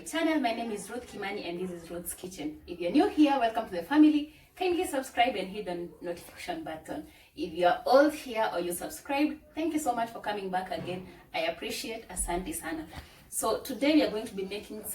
channel. My name is Ruth Kimani and this is Ruth's Kitchen. If you're new here, welcome to the family. Kindly subscribe and hit the notification button. If you're old here or you subscribed, thank you so much for coming back again. I appreciate. Asante sana. So today we are going to be making we're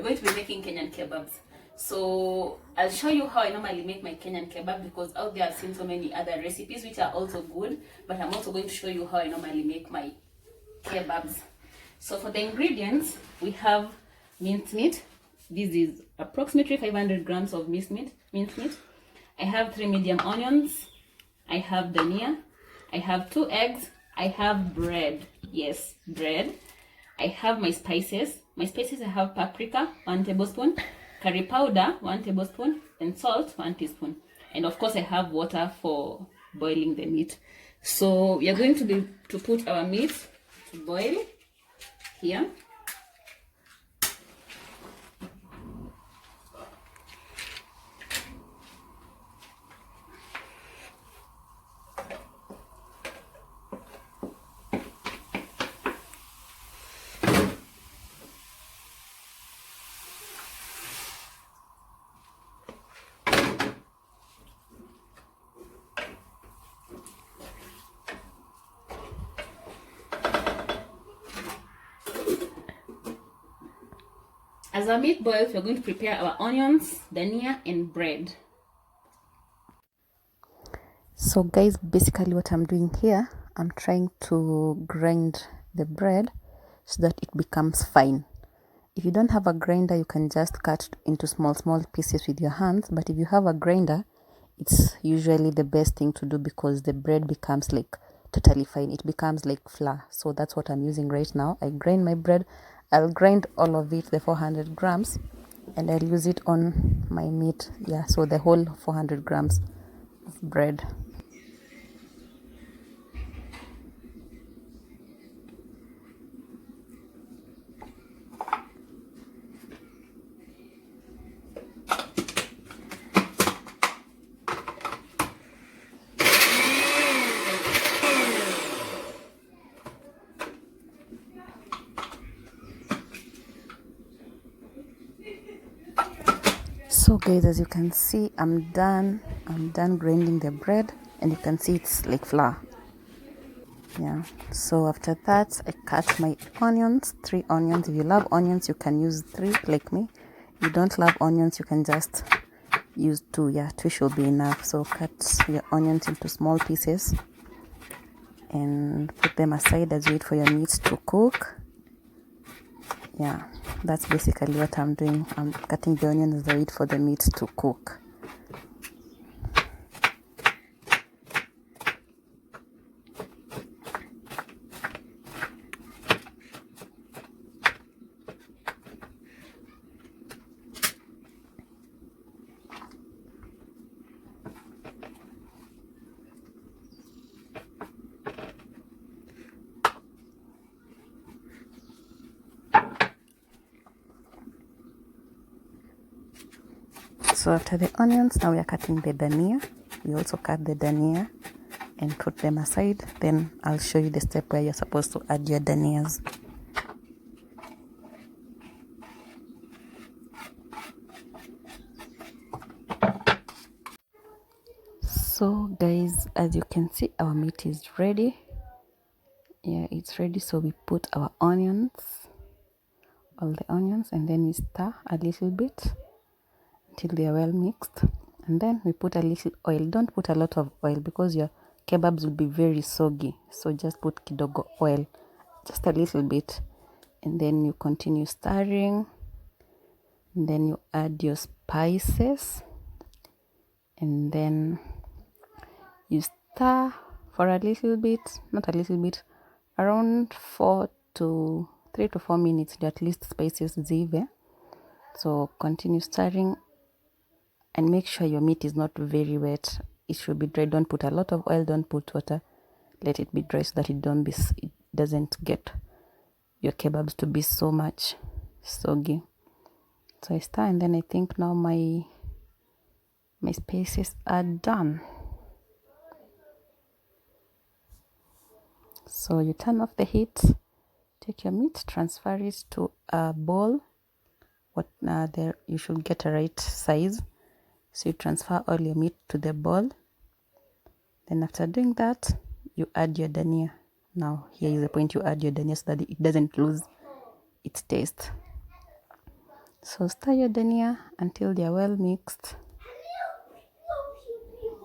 going to be making Kenyan kebabs. So I'll show you how I normally make my Kenyan kebab, because out there I've seen so many other recipes which are also good, but I'm also going to show you how I normally make my kebabs. So for the ingredients, we have minced meat. This is approximately 500 grams of minced meat. I have 3 medium onions. I have dhania. I have 2 eggs. I have bread. Yes, bread. I have my spices. I have paprika, 1 tablespoon, curry powder, 1 tablespoon, and salt, 1 teaspoon. And of course, I have water for boiling the meat. So we are going to put our meat to boil here. As our meat boils, we're going to prepare our onions, dhania, and bread. So guys, basically what I'm doing here, I'm trying to grind the bread so that it becomes fine. If you don't have a grinder, you can just cut into small pieces with your hands. But if you have a grinder, it's usually the best thing to do, because the bread becomes like totally fine. It becomes like flour. So that's what I'm using right now. I grind my bread. I'll grind all of it, the 400 grams, and I'll use it on my meat. Yeah, so the whole 400 grams of bread. So guys, as you can see, I'm done grinding the bread, and you can see it's like flour. Yeah, so after that I cut my onions, 3 onions. If you love onions, you can use 3 like me. If you don't love onions, you can just use 2. Yeah, 2 should be enough. So cut your onions into small pieces and put them aside as you wait for your meat to cook. Yeah, that's basically what I'm doing. I'm cutting the onions as I wait for the meat to cook. So after the onions, now we are cutting the dhania. We also cut the dhania and put them aside. Then I'll show you the step where you're supposed to add your dhanias. So guys, as you can see, our meat is ready. Yeah, it's ready. So we put our onions, all the onions, and then we stir a little bit until they are well mixed. And then we put a little oil. Don't put a lot of oil, because your kebabs will be very soggy. So just put kidogo oil, just a little bit. And then you continue stirring. And then you add your spices. And then you stir for a little bit, not a little bit, around 3 to 4 minutes, at least spices zive. So continue stirring and make sure your meat is not very wet. It should be dry. Don't put a lot of oil, don't put water. Let it be dry so that it doesn't get your kebabs to be so much soggy. So I stir, and then I think now my spices are done. So you turn off the heat take your meat, transfer it to a bowl. There you should get a right size. So you transfer all your meat to the bowl. Then after doing that, you add your dhania. Now here is the point: you add your dhania so that it doesn't lose its taste. So stir your dhania until they are well mixed.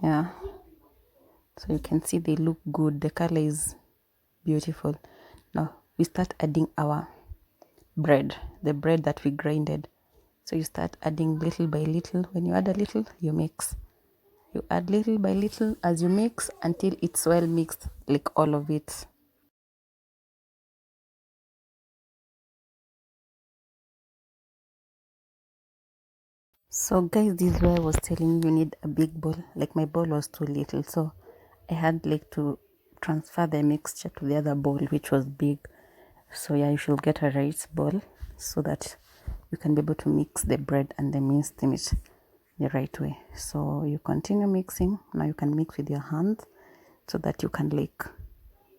Yeah, so you can see they look good. The color is beautiful. Now we start adding our bread, the bread that we grinded. So you start adding little by little. When you add a little, you mix. You add little by little as you mix until it's well mixed, like all of it. So guys, this is where I was telling you need a big bowl. Like my bowl was too little, so I had like to transfer the mixture to the other bowl, which was big. So yeah, you should get a right bowl so that you can be able to mix the bread and the minced meat the right way. So you continue mixing. Now you can mix with your hands so that you can like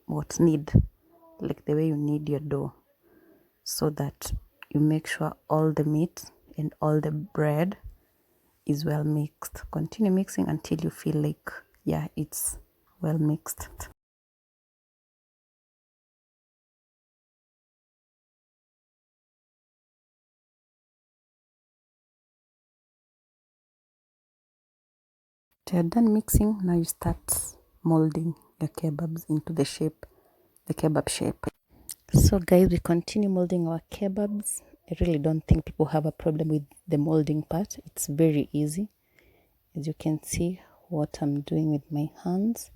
like the way you knead your dough, so that you make sure all the meat and all the bread is well mixed. Continue mixing until you feel like, yeah, it's well mixed. After you're done mixing, now you start molding your kebabs into the kebab shape. So guys, we continue molding our kebabs. I really don't think people have a problem with the molding part. It's very easy. As you can see what I'm doing with my hands,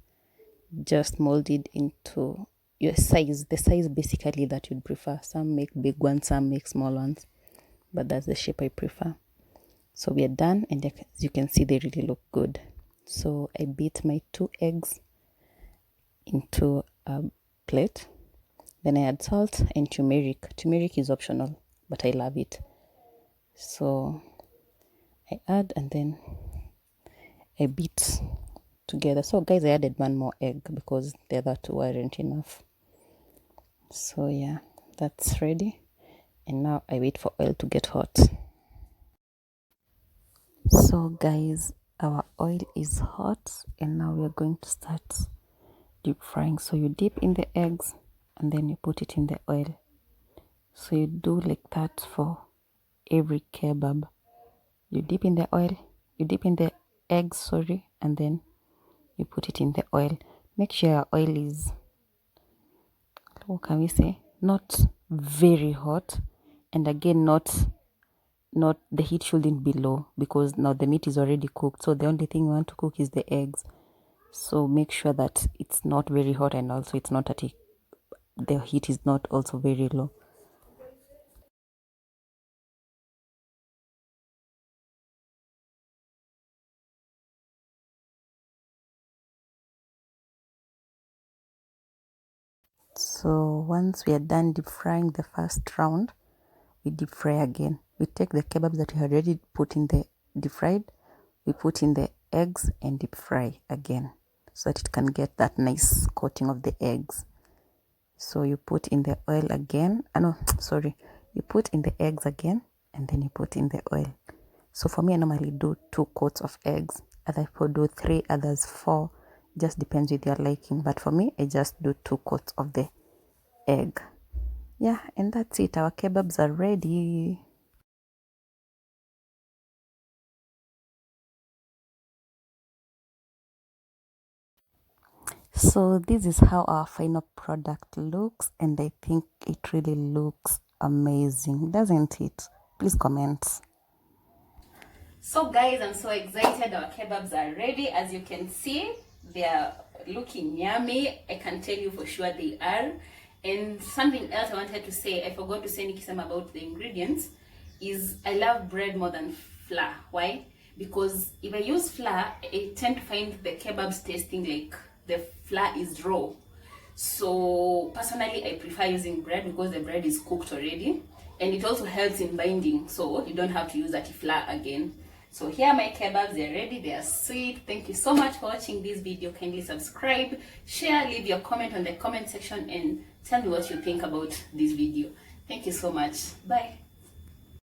just mold it into your size, the size basically that you'd prefer. Some make big ones, some make small ones, but that's the shape I prefer. So we are done, and as you can see, they really look good. So I beat my 2 eggs into a plate. Then I add salt and turmeric. Turmeric is optional, but I love it. So I add and then I beat together. So guys, I added 1 more egg because the other 2 weren't enough. So yeah, that's ready. And now I wait for oil to get hot. So guys, our oil is hot and now we are going to start deep frying. So you dip in the eggs and then you put it in the oil. So you do like that for every kebab. You dip in the oil, you dip in the eggs, sorry, and then you put it in the oil. Make sure your oil is, what can we say, not very hot, and again not the heat shouldn't be low, because now the meat is already cooked, so the only thing you want to cook is the eggs. So make sure that it's not very hot, and also it's not the heat is not also very low. So once we are done deep frying the first round, we deep fry again. We take the kebabs that we had already put in the deep fried, we put in the eggs and deep fry again so that it can get that nice coating of the eggs. So you put in the oil again. You put in the eggs again and then you put in the oil. So for me, I normally do 2 coats of eggs. Other people do 3, others 4. Just depends with your liking. But for me, I just do 2 coats of the egg. Yeah, and that's it. Our kebabs are ready. So this is how our final product looks, and I think it really looks amazing, doesn't it? Please comment. So guys, I'm so excited. Our kebabs are ready. As you can see, they are looking yummy. I can tell you for sure they are. And something else I wanted to say, I forgot to say nikisema about the ingredients, is I love bread more than flour. Why? Because if I use flour, I tend to find the kebabs tasting like the flour is raw. So personally, I prefer using bread because the bread is cooked already, and it also helps in binding, so you don't have to use that flour again. So here are my kebabs. They're ready, they are sweet. Thank you so much for watching this video. Kindly subscribe, share, leave your comment on the comment section, and Tell me what you think about this video. Thank you so much. Bye.